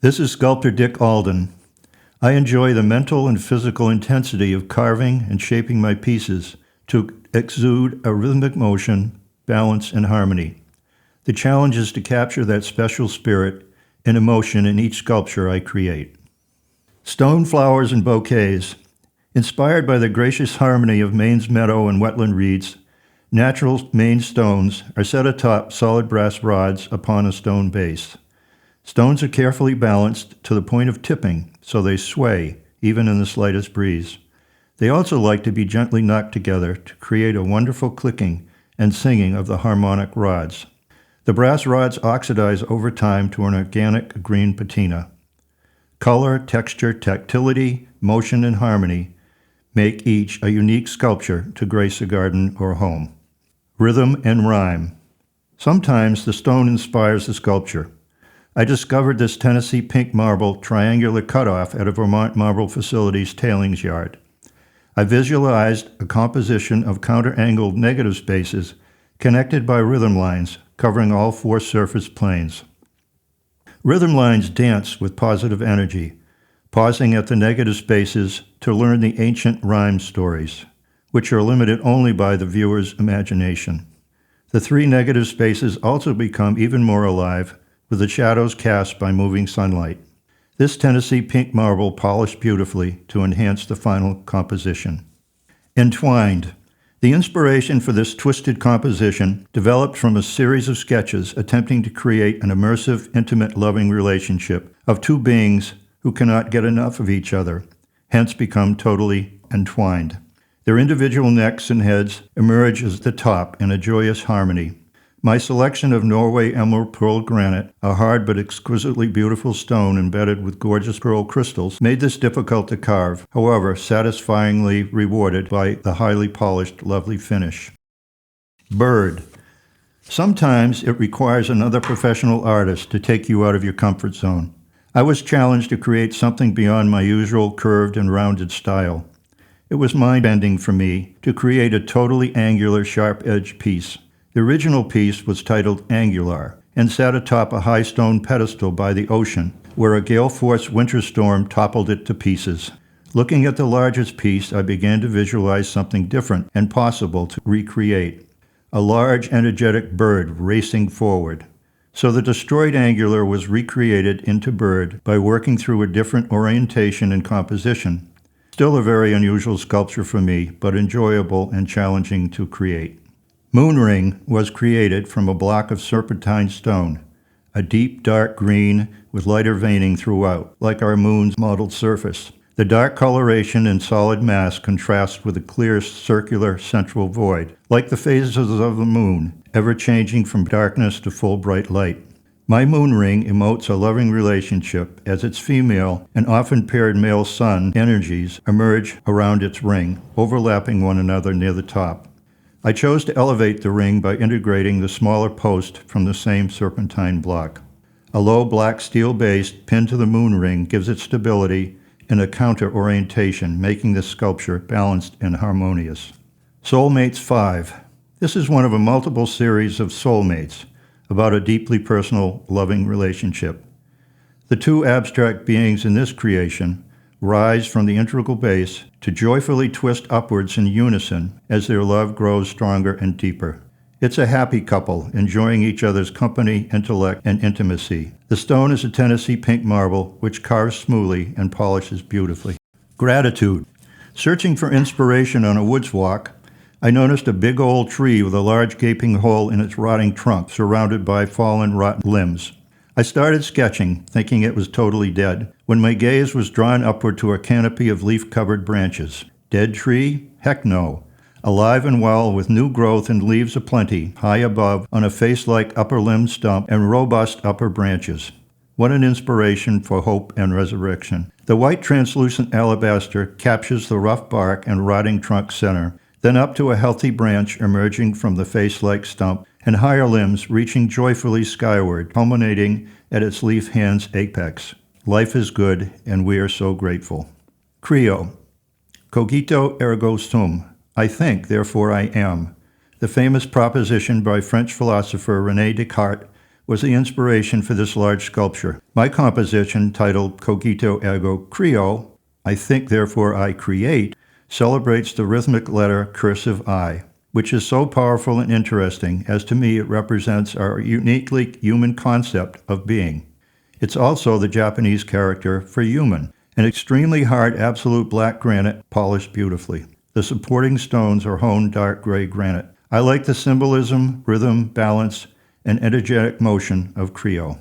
This is sculptor Dick Alden. I enjoy the mental and physical intensity of carving and shaping my pieces to exude a rhythmic motion, balance, and harmony. The challenge is to capture that special spirit and emotion in each sculpture I create. Stone flowers and bouquets. Inspired by the gracious harmony of Maine's meadow and wetland reeds, natural Maine stones are set atop solid brass rods upon a stone base. Stones are carefully balanced to the point of tipping, so they sway, even in the slightest breeze. They also like to be gently knocked together to create a wonderful clicking and singing of the harmonic rods. The brass rods oxidize over time to an organic green patina. Color, texture, tactility, motion, and harmony make each a unique sculpture to grace a garden or home. Rhythm and rhyme. Sometimes the stone inspires the sculpture. I discovered this Tennessee pink marble triangular cutoff at a Vermont marble facility's tailings yard. I visualized a composition of counter-angled negative spaces connected by rhythm lines covering all four surface planes. Rhythm lines dance with positive energy, pausing at the negative spaces to learn the ancient rhyme stories, which are limited only by the viewer's imagination. The three negative spaces also become even more alive with the shadows cast by moving sunlight. This Tennessee pink marble polished beautifully to enhance the final composition. Entwined. The inspiration for this twisted composition developed from a series of sketches attempting to create an immersive, intimate, loving relationship of two beings who cannot get enough of each other, hence become totally entwined. Their individual necks and heads emerge as the top in a joyous harmony. My selection of Norway emerald pearl granite, a hard but exquisitely beautiful stone embedded with gorgeous pearl crystals, made this difficult to carve, however, satisfyingly rewarded by the highly polished, lovely finish. Bird. Sometimes it requires another professional artist to take you out of your comfort zone. I was challenged to create something beyond my usual curved and rounded style. It was mind-bending for me to create a totally angular, sharp-edged piece. The original piece was titled Angular and sat atop a high stone pedestal by the ocean, where a gale-force winter storm toppled it to pieces. Looking at the largest piece, I began to visualize something different and possible to recreate. A large, energetic bird racing forward. So the destroyed Angular was recreated into bird by working through a different orientation and composition. Still a very unusual sculpture for me, but enjoyable and challenging to create. Moon ring was created from a block of serpentine stone, a deep dark green with lighter veining throughout, like our moon's mottled surface. The dark coloration and solid mass contrast with a clear circular central void, like the phases of the moon, ever changing from darkness to full bright light. My moon ring emotes a loving relationship as its female and often paired male sun energies emerge around its ring, overlapping one another near the top. I chose to elevate the ring by integrating the smaller post from the same serpentine block. A low black steel base pinned to the moon ring gives it stability and a counter orientation, making this sculpture balanced and harmonious. Soulmates 5. This is one of a multiple series of soulmates about a deeply personal, loving relationship. The two abstract beings in this creation rise from the integral base to joyfully twist upwards in unison as their love grows stronger and deeper. It's a happy couple, enjoying each other's company, intellect, and intimacy. The stone is a Tennessee pink marble, which carves smoothly and polishes beautifully. Gratitude. Searching for inspiration on a woods walk, I noticed a big old tree with a large gaping hole in its rotting trunk, surrounded by fallen, rotten limbs. I started sketching, thinking it was totally dead, when my gaze was drawn upward to a canopy of leaf-covered branches. Dead tree? Heck no. Alive and well, with new growth and leaves aplenty, high above, on a face-like upper limb stump and robust upper branches. What an inspiration for hope and resurrection. The white translucent alabaster captures the rough bark and rotting trunk center, then up to a healthy branch emerging from the face-like stump, and higher limbs reaching joyfully skyward, culminating at its leaf hand's apex. Life is good, and we are so grateful. Creo. Cogito ergo sum. I think, therefore I am. The famous proposition by French philosopher René Descartes was the inspiration for this large sculpture. My composition, titled Kogito ergo creo, I think therefore I create, celebrates the rhythmic letter cursive I, which is so powerful and interesting as to me it represents our uniquely human concept of being. It's also the Japanese character for human, an extremely hard absolute black granite polished beautifully. The supporting stones are honed dark gray granite. I like the symbolism, rhythm, balance, and energetic motion of Creo.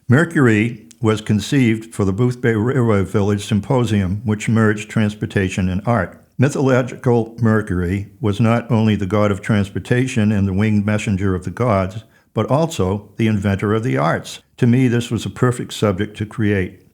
Mercury was conceived for the Boothbay Railway Village Symposium, which merged transportation and art. Mythological Mercury was not only the god of transportation and the winged messenger of the gods, but also the inventor of the arts. To me, this was a perfect subject to create.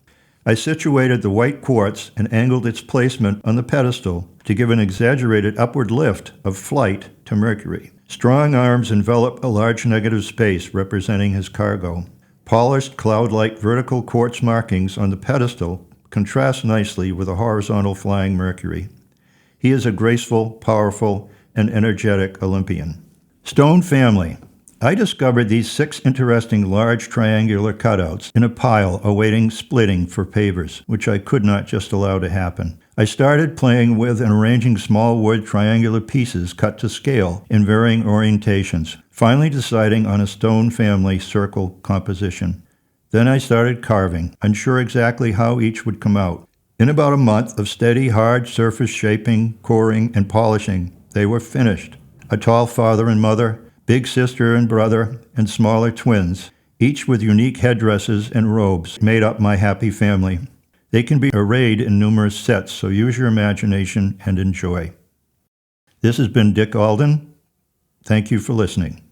I situated the white quartz and angled its placement on the pedestal to give an exaggerated upward lift of flight to Mercury. Strong arms envelop a large negative space representing his cargo. Polished cloud-like vertical quartz markings on the pedestal contrast nicely with a horizontal flying Mercury. He is a graceful, powerful, and energetic Olympian. Stone family. I discovered these 6 interesting large triangular cutouts in a pile awaiting splitting for pavers, which I could not just allow to happen. I started playing with and arranging small wood triangular pieces cut to scale in varying orientations, finally deciding on a stone family circle composition. Then I started carving, unsure exactly how each would come out. In about a month of steady, hard surface shaping, coring, and polishing, they were finished. A tall father and mother, big sister and brother, and smaller twins, each with unique headdresses and robes, made up my happy family. They can be arrayed in numerous sets, so use your imagination and enjoy. This has been Dick Alden. Thank you for listening.